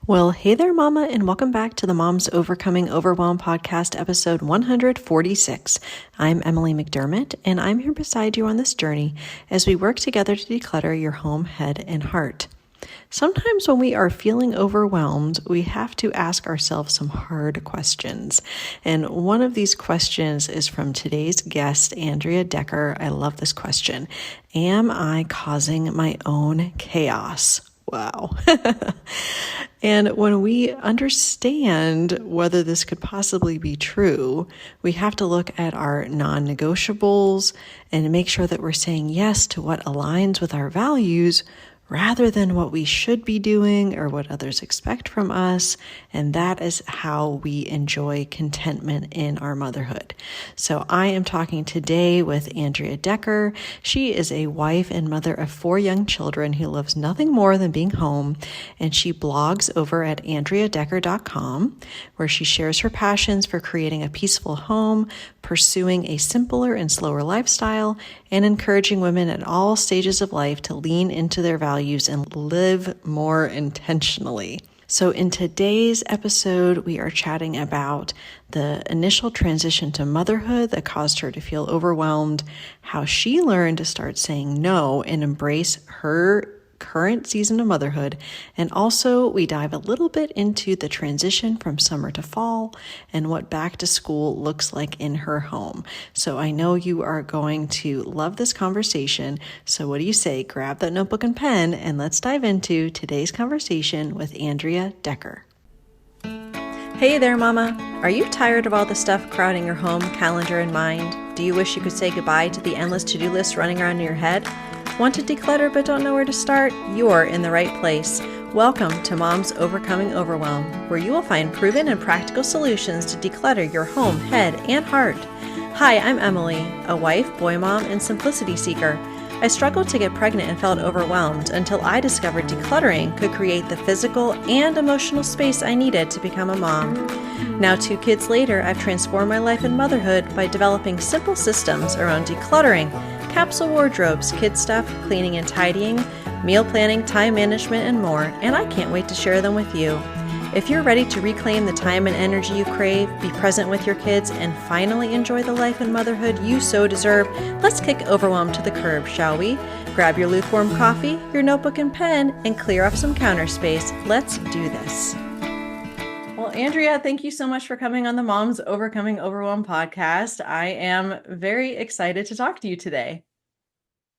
Well, hey there, Mama, and welcome back to the Moms Overcoming Overwhelm podcast, episode 146. I'm Emily McDermott, and I'm here beside you on this journey as we work together to declutter your home, head, and heart. Sometimes when we are feeling overwhelmed, we have to ask ourselves some hard questions. And one of these questions is from today's guest, Andrea Dekker. I love this question. Am I causing my own chaos? Wow. And when we understand whether this could possibly be true, we have to look at our non-negotiables and make sure that we're saying yes to what aligns with our values rather than what we should be doing or what others expect from us. And that is how we enjoy contentment in our motherhood. So I am talking today with Andrea Dekker. She is a wife and mother of 4 young children who loves nothing more than being home. And she blogs over at andreadekker.com, where she shares her passions for creating a peaceful home, pursuing a simpler and slower lifestyle, and encouraging women at all stages of life to lean into their values and live more intentionally. So in today's episode, we are chatting about the initial transition to motherhood that caused her to feel overwhelmed, how she learned to start saying no and embrace her current season of motherhood. And also we dive a little bit into the transition from summer to fall and what back to school looks like in her home. So I know you are going to love this conversation. So what do you say? Grab that notebook and pen and let's dive into today's conversation with Andrea Dekker. Hey there, Mama. Are you tired of all the stuff crowding your home, calendar, and mind? Do you wish you could say goodbye to the endless to-do lists running around in your head? Want to declutter but don't know where to start? You're in the right place. Welcome to Moms Overcoming Overwhelm, where you will find proven and practical solutions to declutter your home, head, and heart. Hi, I'm Emily, a wife, boy mom, and simplicity seeker. I struggled to get pregnant and felt overwhelmed until I discovered decluttering could create the physical and emotional space I needed to become a mom. Now, 2 kids later, I've transformed my life in motherhood by developing simple systems around decluttering, capsule wardrobes, kid stuff, cleaning and tidying, meal planning, time management, and more, and I can't wait to share them with you. If you're ready to reclaim the time and energy you crave, be present with your kids, and finally enjoy the life and motherhood you so deserve, let's kick overwhelm to the curb, shall we? Grab your lukewarm coffee, your notebook and pen, and clear off some counter space. Let's do this. Well, Andrea, thank you so much for coming on the Moms Overcoming Overwhelm podcast. I am very excited to talk to you today.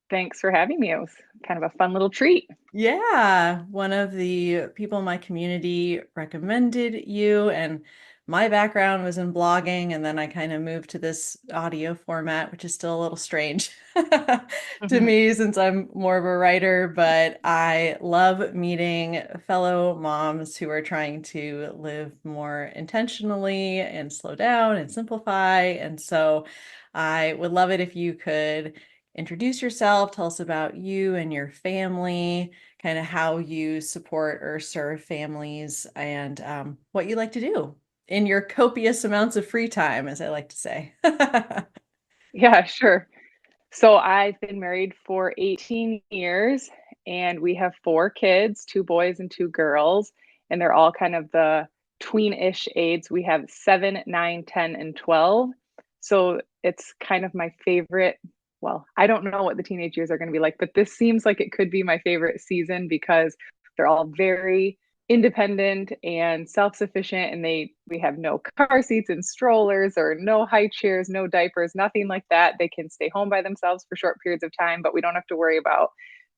Thanks for having me. It was kind of a fun little treat. Yeah, one of the people in my community recommended you, and my background was in blogging, and then I kind of moved to this audio format, which is still a little strange to me since I'm more of a writer, but I love meeting fellow moms who are trying to live more intentionally and slow down and simplify. And so I would love it if you could introduce yourself, tell us about you and your family, kind of how you support or serve families, and what you like to do in your copious amounts of free time, as I like to say. Yeah, sure. So I've been married for 18 years and we have 4 kids, 2 boys and 2 girls, and they're all kind of the tween-ish age. We have 7, 9, 10, and 12. So it's kind of my favorite. Well, I don't know what the teenage years are going to be like, but this seems like it could be my favorite season because they're all very independent and self-sufficient, and we have no car seats and strollers or no high chairs, no diapers, nothing like that. They can stay home by themselves for short periods of time, but we don't have to worry about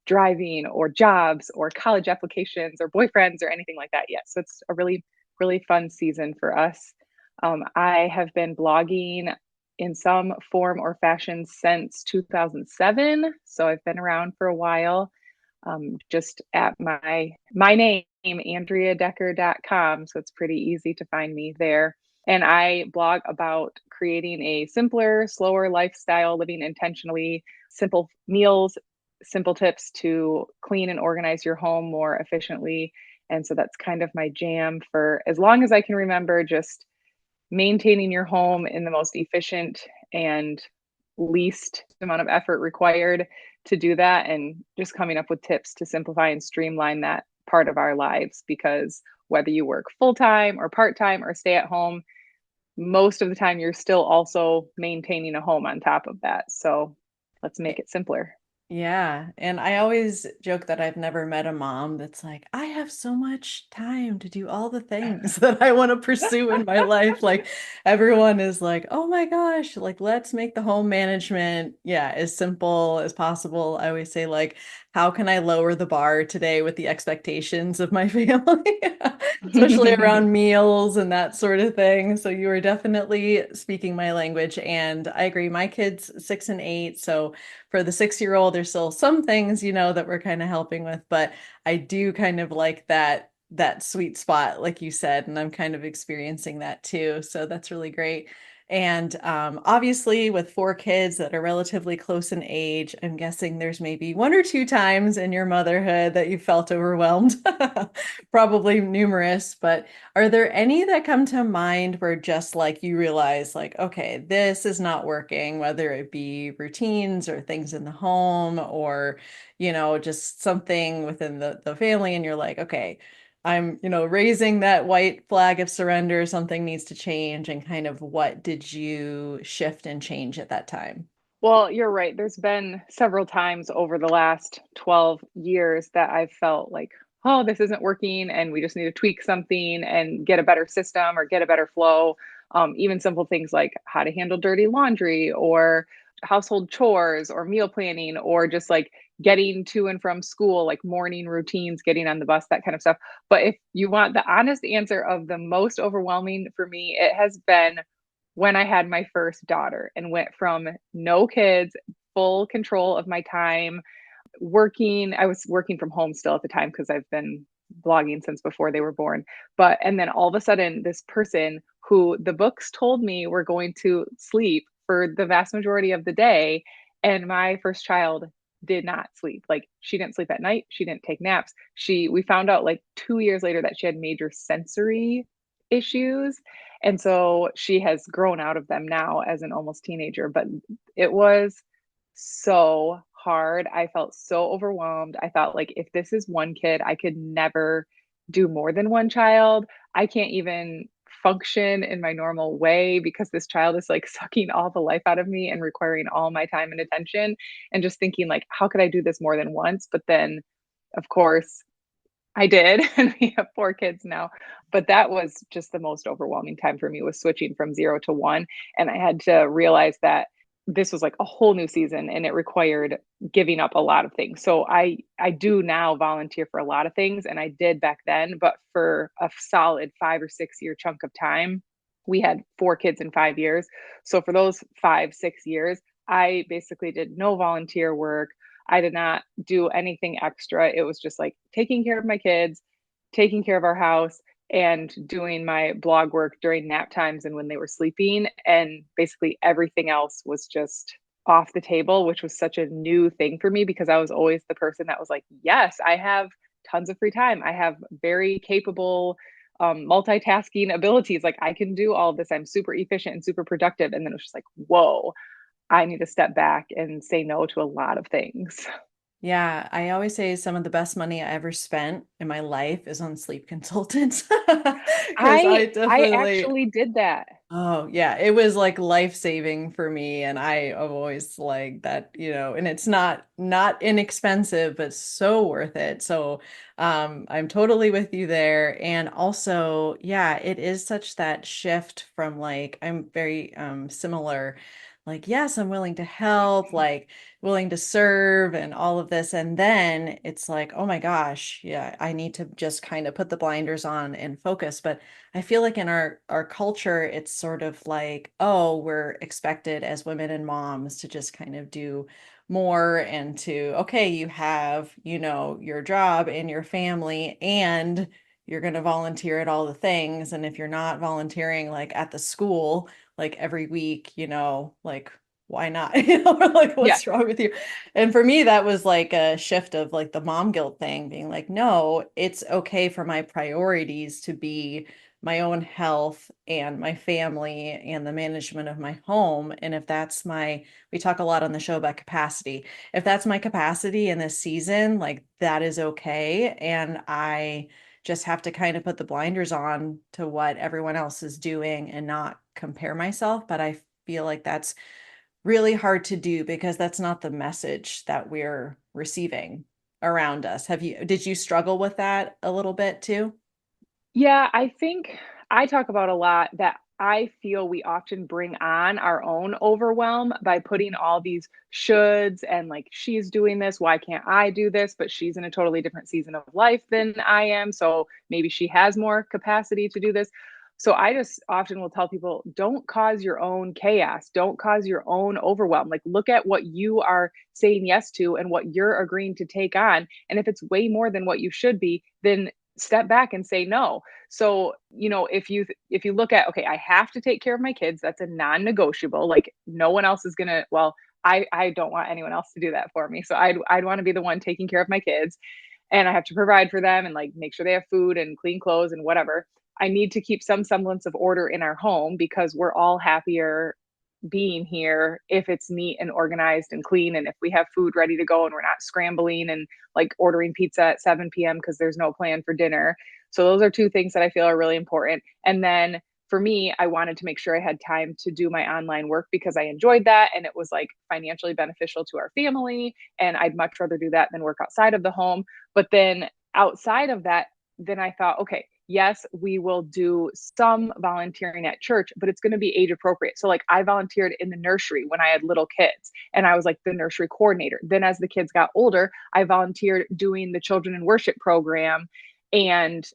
driving or jobs or college applications or boyfriends or anything like that yet. So it's a really, really fun season for us. I have been blogging in some form or fashion since 2007. So I've been around for a while, just at my name, andreadekker.com. So it's pretty easy to find me there. And I blog about creating a simpler, slower lifestyle, living intentionally, simple meals, simple tips to clean and organize your home more efficiently. And so that's kind of my jam for as long as I can remember, just maintaining your home in the most efficient and least amount of effort required to do that, and just coming up with tips to simplify and streamline that part of our lives, because whether you work full time or part time or stay at home, most of the time you're still also maintaining a home on top of that. So let's make it simpler. Yeah. And I always joke that I've never met a mom that's like, I have so much time to do all the things that I want to pursue in my life. Like everyone is like, oh my gosh, like let's make the home management, yeah, as simple as possible. I always say, like, how can I lower the bar today with the expectations of my family? Especially around meals and that sort of thing. So you are definitely speaking my language. And I agree, my kids 6 and 8. So for the 6-year-old, there's still some things, that we're kind of helping with, but I do kind of like that sweet spot, like you said, and I'm kind of experiencing that too. So that's really great. And obviously, with 4 kids that are relatively close in age, I'm guessing there's maybe 1 or 2 times in your motherhood that you felt overwhelmed. Probably numerous, but are there any that come to mind where just like you realize, like, okay, this is not working, whether it be routines or things in the home or, just something within the family, and you're like, okay, I'm, raising that white flag of surrender, something needs to change, and kind of what did you shift and change at that time? Well, you're right. There's been several times over the last 12 years that I've felt like, oh, this isn't working and we just need to tweak something and get a better system or get a better flow. Even simple things like how to handle dirty laundry or household chores or meal planning or just like getting to and from school, like morning routines, getting on the bus, that kind of stuff. But if you want the honest answer of the most overwhelming for me, it has been when I had my first daughter and went from no kids, full control of my time, working. I was working from home still at the time because I've been blogging since before they were born. And then all of a sudden, this person who the books told me were going to sleep for the vast majority of the day. And my first child did not sleep. Like she didn't sleep at night. She didn't take naps. We found out like 2 years later that she had major sensory issues. And so she has grown out of them now as an almost teenager. But it was so hard. I felt so overwhelmed. I thought, like, if this is one kid, I could never do more than one child. I can't even function in my normal way because this child is like sucking all the life out of me and requiring all my time and attention. And just thinking, like, how could I do this more than once? But then, of course, I did. And we have 4 kids now. But that was just the most overwhelming time for me, was switching from 0 to 1. And I had to realize that this was like a whole new season and it required giving up a lot of things. So I do now volunteer for a lot of things and I did back then, but for a solid 5 or 6 year chunk of time, we had 4 kids in 5 years. So for those 5, 6 years, I basically did no volunteer work. I did not do anything extra. It was just like taking care of my kids, taking care of our house, and doing my blog work during nap times and when they were sleeping. And basically everything else was just off the table, which was such a new thing for me because I was always the person that was like, yes, I have tons of free time. I have very capable multitasking abilities. Like I can do all of this. I'm super efficient and super productive. And then it was just like, whoa, I need to step back and say no to a lot of things. Yeah, I always say some of the best money I ever spent in my life is on sleep consultants because I I definitely. actually did that. Oh, yeah, it was like life-saving for me, and I have always like that, and it's not inexpensive, but so worth it. So, I'm totally with you there. And also, yeah, it is such that shift from, like, I'm very similar. Like, yes, I'm willing to help, like willing to serve and all of this. And then it's like, oh my gosh, yeah, I need to just kind of put the blinders on and focus. But I feel like in our culture, it's sort of like, oh, we're expected as women and moms to just kind of do more and to, okay, you have, your job and your family, and you're going to volunteer at all the things. And if you're not volunteering like at the school, like every week, like why not? Or like, Yeah. what's wrong with you? And for me, that was like a shift of like the mom guilt thing, being like, no, it's okay for my priorities to be my own health and my family and the management of my home. And if that's we talk a lot on the show about capacity. If that's my capacity in this season, like that is okay. And I just have to kind of put the blinders on to what everyone else is doing and not compare myself. But I feel like that's really hard to do because that's not the message that we're receiving around us. Did you struggle with that a little bit too? Yeah, I think I talk about a lot that I feel we often bring on our own overwhelm by putting all these shoulds and like, she's doing this, why can't I do this? But she's in a totally different season of life than I am. So maybe she has more capacity to do this. So I just often will tell people, don't cause your own chaos. Don't cause your own overwhelm. Like, look at what you are saying yes to and what you're agreeing to take on. And if it's way more than what you should be, then step back and say no. So, if you look at, okay, I have to take care of my kids, that's a non-negotiable. Like, no one else is going to, well, I don't want anyone else to do that for me. So I'd want to be the one taking care of my kids, and I have to provide for them and like make sure they have food and clean clothes and whatever. I need to keep some semblance of order in our home because we're all happier being here if it's neat and organized and clean, and if we have food ready to go and we're not scrambling and like ordering pizza at 7 p.m. because there's no plan for dinner. So those are two things that I feel are really important. And then for me, I wanted to make sure I had time to do my online work because I enjoyed that and it was like financially beneficial to our family, and I'd much rather do that than work outside of the home. But then outside of that, then I thought, okay, yes, we will do some volunteering at church, but it's going to be age appropriate. So, like, I volunteered in the nursery when I had little kids, and I was like the nursery coordinator. Then, as the kids got older, I volunteered doing the children in worship program and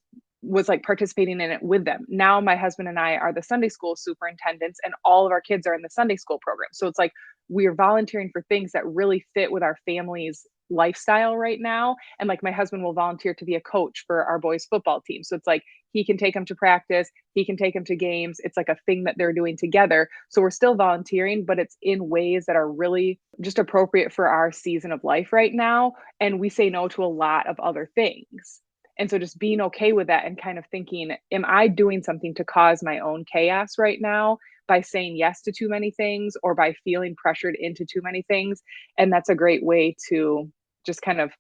was like participating in it with them. Now, my husband and I are the Sunday school superintendents, and all of our kids are in the Sunday school program. So, it's like we're volunteering for things that really fit with our family's lifestyle right now. And like, my husband will volunteer to be a coach for our boys' football team. So, it's like, he can take them to practice, he can take them to games. It's like a thing that they're doing together. So we're still volunteering, but it's in ways that are really just appropriate for our season of life right now. And we say no to a lot of other things. And so just being okay with that and kind of thinking, am I doing something to cause my own chaos right now by saying yes to too many things or by feeling pressured into too many things? And that's a great way to just kind of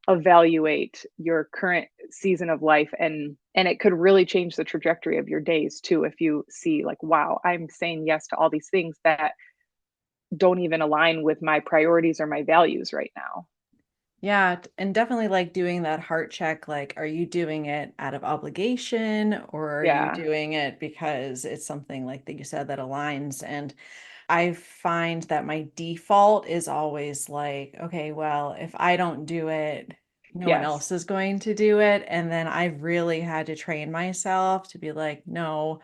evaluate your current season of life, and it could really change the trajectory of your days too if you see like, wow, I'm saying yes to all these things that don't even align with my priorities or my values right now. Yeah, and definitely like doing that heart check, like, are you doing it out of obligation or are you Yeah. doing it because it's something like that you said that aligns? And I find that my default is always like, okay, well, if I don't do it, no one Yes. else is going to do it. And then I've really had to train myself to be like, no,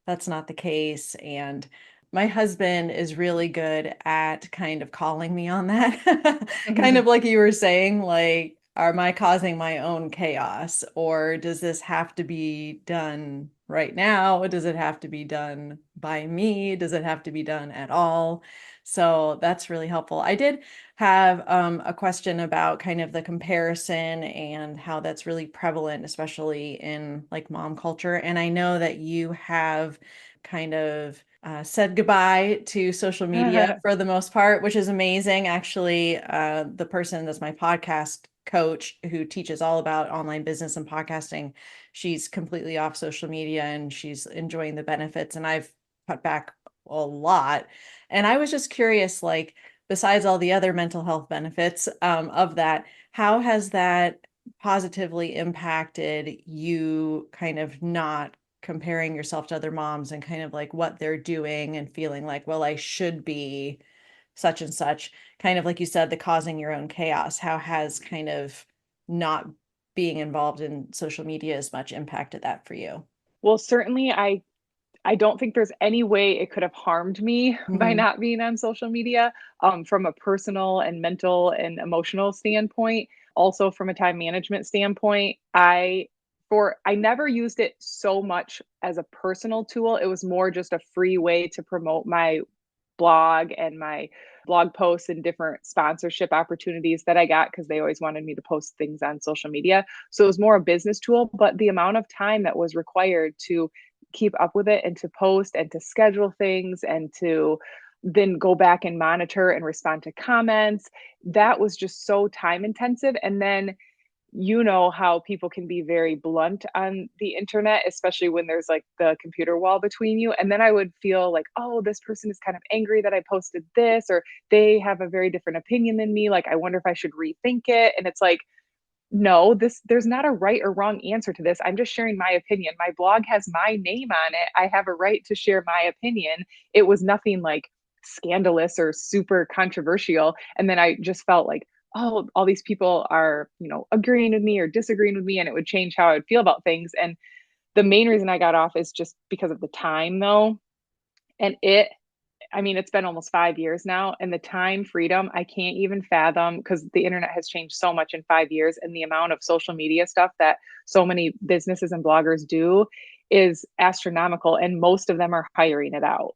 that's not the case. And my husband is really good at kind of calling me on that. Kind of like you were saying, like, am I causing my own chaos? Or does this have to be done right now? Does it have to be done by me? Does it have to be done at all? So that's really helpful. I did have a question about kind of the comparison and how that's really prevalent, especially in like mom culture. And I know that you have kind of said goodbye to social media for the most part, which is amazing. Actually, the person that's my podcast coach who teaches all about online business and podcasting, she's completely off social media and she's enjoying the benefits. And I've cut back a lot. And I was just curious, like, besides all the other mental health benefits of that, how has that positively impacted you kind of not comparing yourself to other moms and kind of like what they're doing and feeling like, well, I should be such and such, kind of like you said, the causing your own chaos? How has kind of not being involved in social media as much impacted that for you? Well, certainly I don't think there's any way it could have harmed me by Hmm. not being on social media, from a personal and mental and emotional standpoint. Also, from a time management standpoint, I never used it so much as a personal tool. It was more just a free way to promote my blog and my blog posts and different sponsorship opportunities that I got because they always wanted me to post things on social media. So it was more a business tool, but the amount of time that was required to keep up with it and to post and to schedule things and to then go back and monitor and respond to comments, that was just so time intensive. And then you know how people can be very blunt on the internet, especially when there's like the computer wall between you. And then I would feel like, oh, this person is kind of angry that I posted this, or they have a very different opinion than me. Like, I wonder if I should rethink it. And it's like, no, there's not a right or wrong answer to this. I'm just sharing my opinion. My blog has my name on it. I have a right to share my opinion. It was nothing like scandalous or super controversial. And then I just felt like, oh, all these people are, agreeing with me or disagreeing with me, and it would change how I would feel about things. And the main reason I got off is just because of the time, though. And it's been almost 5 years now, and the time freedom I can't even fathom, because the internet has changed so much in 5 years, and the amount of social media stuff that so many businesses and bloggers do is astronomical, and most of them are hiring it out.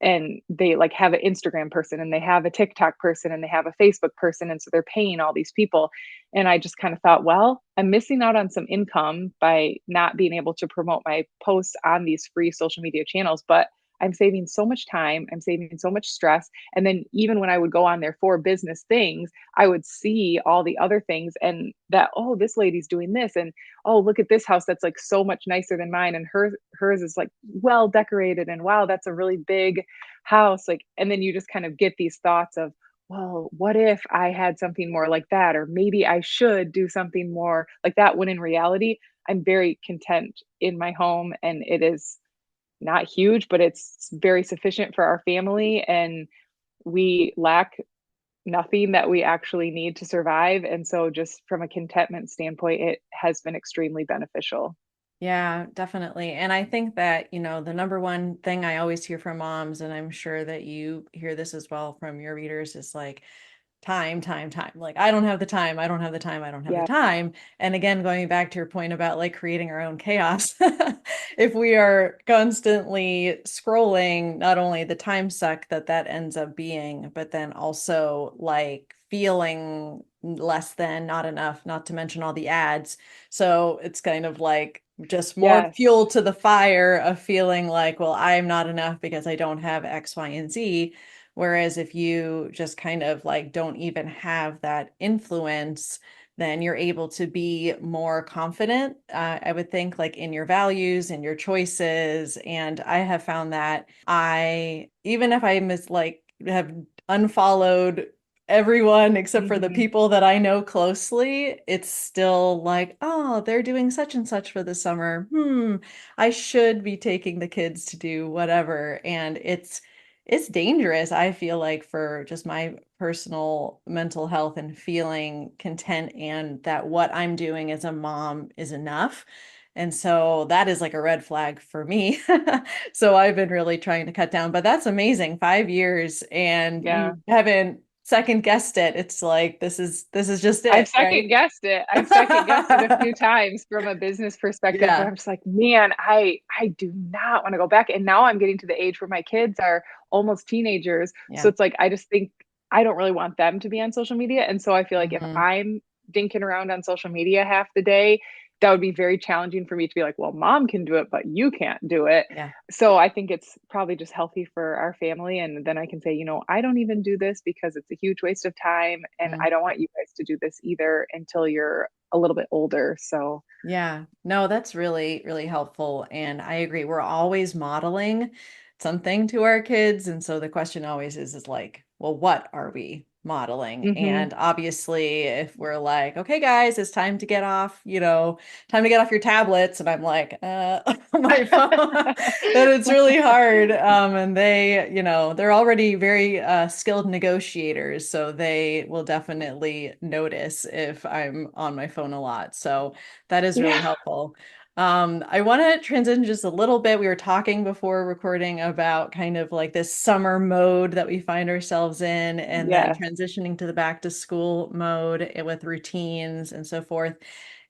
And they like have an Instagram person, and they have a TikTok person, and they have a Facebook person, and so they're paying all these people. And I just kind of thought, well, I'm missing out on some income by not being able to promote my posts on these free social media channels, but I'm saving so much time, I'm saving so much stress. And then even when I would go on there for business things, I would see all the other things, and that, oh, this lady's doing this, and oh, look at this house that's like so much nicer than mine, and hers is like well decorated, and wow, that's a really big house. Like, and then you just kind of get these thoughts of, well, what if I had something more like that? Or maybe I should do something more like that, when in reality, I'm very content in my home, and it is not huge, but it's very sufficient for our family, and we lack nothing that we actually need to survive. And so just from a contentment standpoint, it has been extremely beneficial. Yeah, definitely. And I think that, the number one thing I always hear from moms, and I'm sure that you hear this as well from your readers, is like, time, time, time. Like, I don't have the time. I don't have the time. I don't have the Yeah. time. And again, going back to your point about like creating our own chaos, if we are constantly scrolling, not only the time suck that ends up being, but then also like feeling less than, not enough, not to mention all the ads. So it's kind of like just more Yes. fuel to the fire of feeling like, well, I'm not enough because I don't have X, Y, and Z. Whereas if you just kind of like don't even have that influence, then you're able to be more confident, I would think, like in your values and your choices. And I have found that even if I have unfollowed everyone except for the Hmm. people that I know closely, it's still like, oh, they're doing such and such for the summer. I should be taking the kids to do whatever. And it's dangerous, I feel like, for just my personal mental health and feeling content and that what I'm doing as a mom is enough. And so that is like a red flag for me. So I've been really trying to cut down, but that's amazing. 5 years and Yeah. you haven't second guessed it. It's like this is just I've it, right? second guessed it. I've second guessed it a few times from a business perspective, where Yeah. I'm just like, man, I do not want to go back. And now I'm getting to the age where my kids are almost teenagers. So Yeah. it's like, I just think I don't really want them to be on social media. And so I feel like if Hmm. I'm dinking around on social media half the day, that would be very challenging for me to be like, well, mom can do it, but you can't do it. Yeah. So I think it's probably just healthy for our family. And then I can say, I don't even do this because it's a huge waste of time. And Mm. I don't want you guys to do this either until you're a little bit older. So, Yeah, no, that's really, really helpful. And I agree. We're always modeling something to our kids. And so the question always is like, well, what are we modeling? hmm. And obviously, if we're like, okay, guys, it's time to get off, time to get off your tablets. And I'm like, my phone, then it's really hard. And they're already very skilled negotiators. So they will definitely notice if I'm on my phone a lot. So that is really Yeah. helpful. I want to transition just a little bit. We were talking before recording about kind of like this summer mode that we find ourselves in, and then Yes. transitioning to the back to school mode with routines and so forth.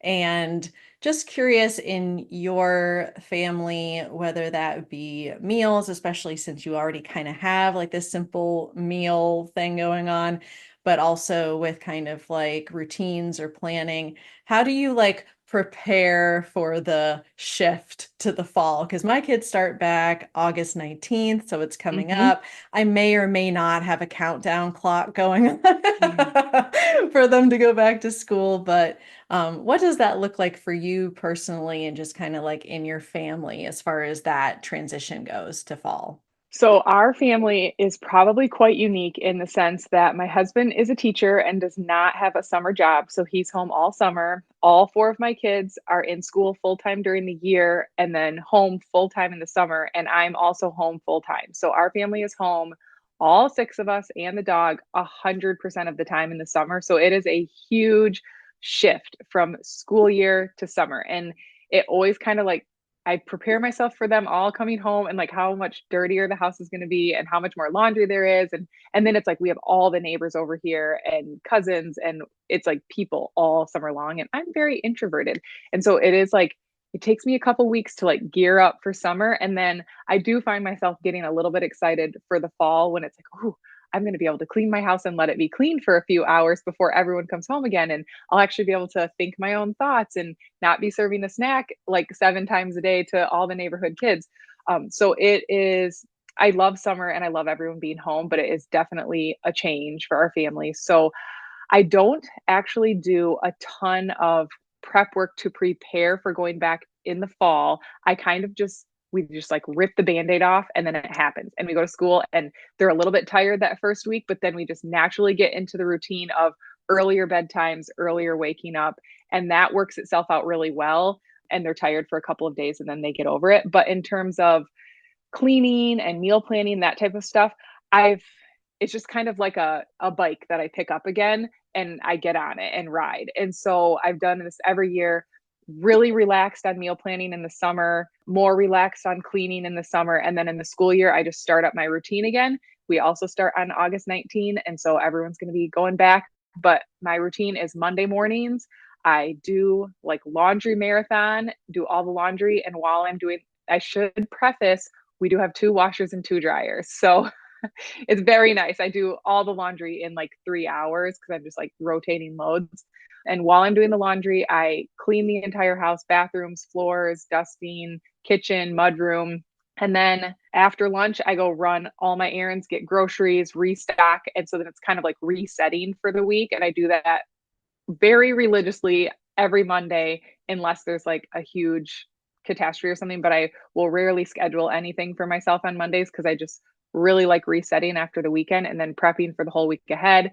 And just curious in your family, whether that be meals, especially since you already kind of have like this simple meal thing going on, but also with kind of like routines or planning. How do you like prepare for the shift to the fall, because my kids start back August 19th, so it's coming Hmm. up. I may or may not have a countdown clock going Yeah. on for them to go back to school, but what does that look like for you personally and just kind of like in your family as far as that transition goes to fall? So our family is probably quite unique in the sense that my husband is a teacher and does not have a summer job. So he's home all summer. All four of my kids are in school full time during the year and then home full time in the summer. And I'm also home full time. So our family is home, all six of us and the dog, 100% of the time in the summer. So it is a huge shift from school year to summer. And it always kind of like I prepare myself for them all coming home and like how much dirtier the house is going to be and how much more laundry there is and then it's like we have all the neighbors over here and cousins and it's like people all summer long and I'm very introverted. And so it is like it takes me a couple weeks to like gear up for summer and then I do find myself getting a little bit excited for the fall when it's like, "Oh, I'm going to be able to clean my house and let it be clean for a few hours before everyone comes home again and I'll actually be able to think my own thoughts and not be serving a snack like 7 times a day to all the neighborhood kids." So it is, I love summer and I love everyone being home, but it is definitely a change for our family. So I don't actually do a ton of prep work to prepare for going back in the fall. I kind of just we just like rip the band-aid off and then it happens and we go to school and they're a little bit tired that first week, but then we just naturally get into the routine of earlier bedtimes, earlier waking up, and that works itself out really well. And they're tired for a couple of days and then they get over it. But in terms of cleaning and meal planning, that type of stuff, I've it's just kind of like a bike that I pick up again and I get on it and ride. And so I've done this every year, really relaxed on meal planning in the summer, more relaxed on cleaning in the summer, and then in the school year I just start up my routine again. We also start on August 19 and so everyone's going to be going back, but my routine is Monday mornings. I do like laundry marathon, do all the laundry and while I'm doing I should preface we do have two washers and two dryers. So it's very nice. I do all the laundry in like 3 hours because I'm just like rotating loads. And while I'm doing the laundry, I clean the entire house, bathrooms, floors, dusting, kitchen, mudroom. And then after lunch, I go run all my errands, get groceries, restock. And so then it's kind of like resetting for the week. And I do that very religiously every Monday, unless there's like a huge catastrophe or something. But I will rarely schedule anything for myself on Mondays because I just really like resetting after the weekend and then prepping for the whole week ahead.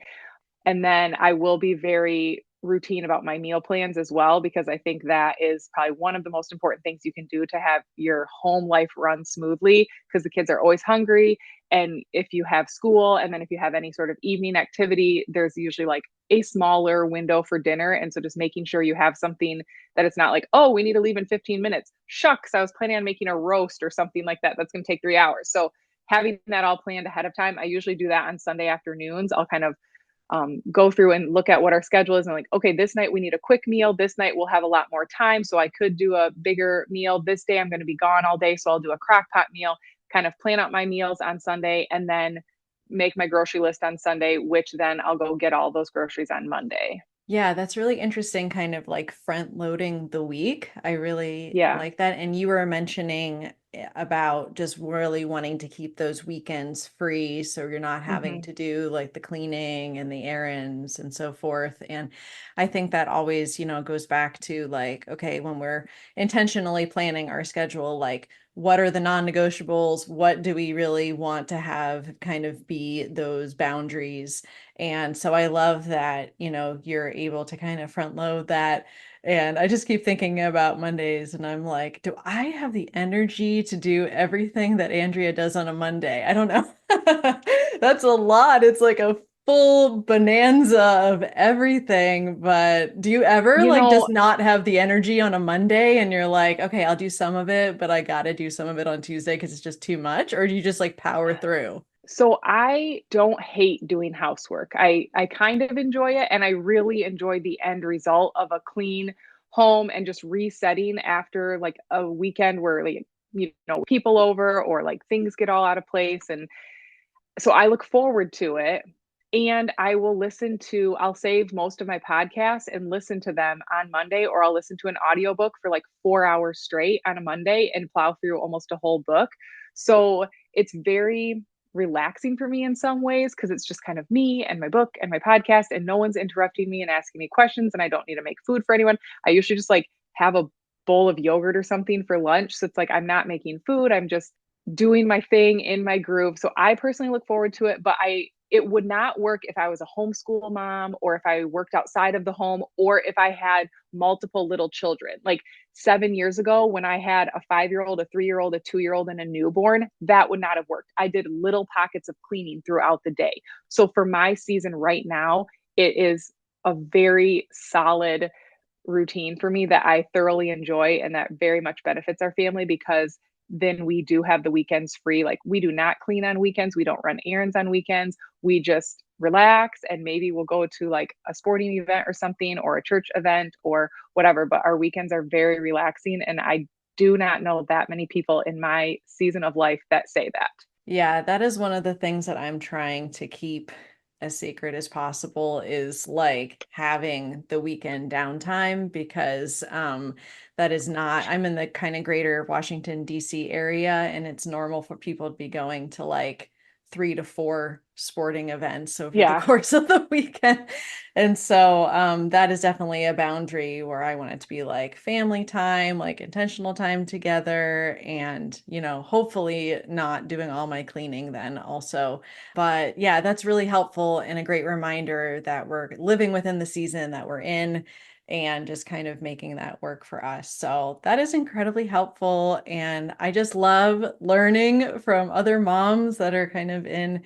And then I will be very routine about my meal plans as well, because I think that is probably one of the most important things you can do to have your home life run smoothly because the kids are always hungry. And if you have school and then if you have any sort of evening activity, there's usually like a smaller window for dinner. And so just making sure you have something that it's not like, oh, we need to leave in 15 minutes. Shucks, I was planning on making a roast or something like that. That's going to take 3 hours. So having that all planned ahead of time, I usually do that on Sunday afternoons. I'll kind of go through and look at what our schedule is and like, okay, this night we need a quick meal. This night we'll have a lot more time. So I could do a bigger meal. This day I'm going to be gone all day. So I'll do a crock pot meal, kind of plan out my meals on Sunday and then make my grocery list on Sunday, which then I'll go get all those groceries on Monday. Yeah, that's really interesting, kind of like front loading the week. I really Yeah. like that. And you were mentioning about just really wanting to keep those weekends free so you're not having Hmm. to do like the cleaning and the errands and so forth. And I think that always, goes back to like, okay, when we're intentionally planning our schedule, like what are the non-negotiables? What do we really want to have kind of be those boundaries? And so I love that, you're able to kind of front load that. And I just keep thinking about Mondays and I'm like, do I have the energy to do everything that Andrea does on a Monday? I don't know. That's a lot. It's like a full bonanza of everything. But do you ever You like know, just not have the energy on a Monday and you're like, okay, I'll do some of it, but I gotta do some of it on Tuesday because it's just too much? Or do you just like power through? so I don't hate doing housework. I kind of enjoy it and I really enjoy the end result of a clean home and just resetting after like a weekend where like people over or like things get all out of place and so I look forward to it. And I'll save most of my podcasts and listen to them on Monday, or I'll listen to an audiobook for like 4 hours straight on a Monday and plow through almost a whole book. So it's very relaxing for me in some ways because it's just kind of me and my book and my podcast, and no one's interrupting me and asking me questions, and I don't need to make food for anyone. I usually just like have a bowl of yogurt or something for lunch. So it's like I'm not making food. I'm just doing my thing in my groove. So I personally look forward to it, but it would not work if I was a homeschool mom, or if I worked outside of the home, or if I had multiple little children. Like 7 years ago, when I had a 5-year-old, a 3-year-old, a 2-year-old, and a newborn, that would not have worked. I did little pockets of cleaning throughout the day. So for my season right now, it is a very solid routine for me that I thoroughly enjoy, and that very much benefits our family, because then we do have the weekends free. Like, we do not clean on weekends. We don't run errands on weekends. We just relax, and maybe we'll go to like a sporting event or something, or a church event or whatever. But our weekends are very relaxing. And I do not know that many people in my season of life that say that. Yeah, that is one of the things that I'm trying to keep as sacred as possible, is like having the weekend downtime, because that is not, I'm in the kind of greater Washington, D.C. area, and it's normal for people to be going to like 3 to 4 sporting events over the Yeah. course of the weekend. And so that is definitely a boundary where I want it to be like family time, like intentional time together, and, hopefully not doing all my cleaning then also. But yeah, that's really helpful, and a great reminder that we're living within the season that we're in, and just kind of making that work for us. So that is incredibly helpful. And I just love learning from other moms that are kind of in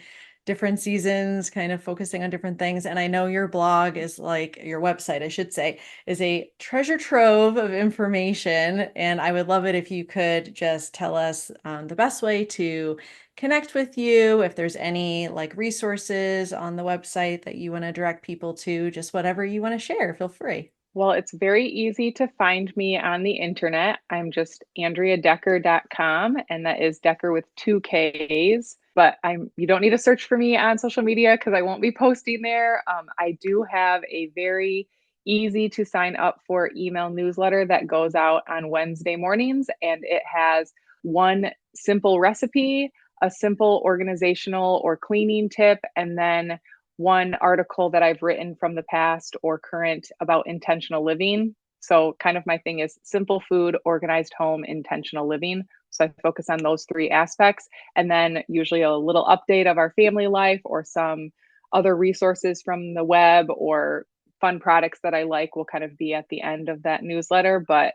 different seasons, kind of focusing on different things. And I know your blog is like, your website, I should say, is a treasure trove of information. And I would love it if you could just tell us the best way to connect with you, if there's any like resources on the website that you want to direct people to, just whatever you want to share, feel free. Well, it's very easy to find me on the internet. I'm just andreadekker.com, and that is Dekker with 2 Ks. But you don't need to search for me on social media, because I won't be posting there. I do have a very easy to sign up for email newsletter that goes out on Wednesday mornings, and it has one simple recipe, a simple organizational or cleaning tip, and then one article that I've written from the past or current about intentional living. So, kind of my thing is simple food, organized home, intentional living. So, I focus on those 3 aspects. And then usually a little update of our family life, or some other resources from the web, or fun products that I like will kind of be at the end of that newsletter. But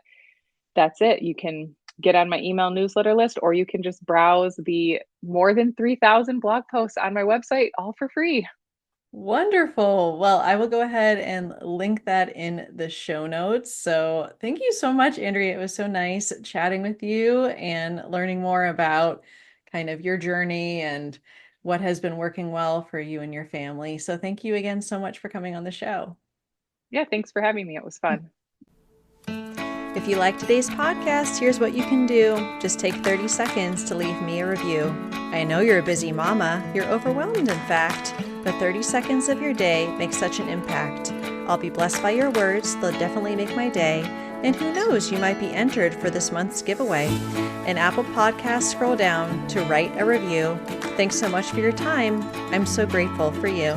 that's it. You can get on my email newsletter list, or you can just browse the more than 3,000 blog posts on my website, all for free. Wonderful. Well, I will go ahead and link that in the show notes. So thank you so much, Andrea. It was so nice chatting with you and learning more about kind of your journey and what has been working well for you and your family. So thank you again so much for coming on the show. Yeah, thanks for having me. It was fun. If you like today's podcast, here's what you can do. Just take 30 seconds to leave me a review. I know you're a busy mama. You're overwhelmed, in fact. But 30 seconds of your day makes such an impact. I'll be blessed by your words. They'll definitely make my day. And who knows, you might be entered for this month's giveaway. In Apple Podcasts, scroll down to write a review. Thanks so much for your time. I'm so grateful for you.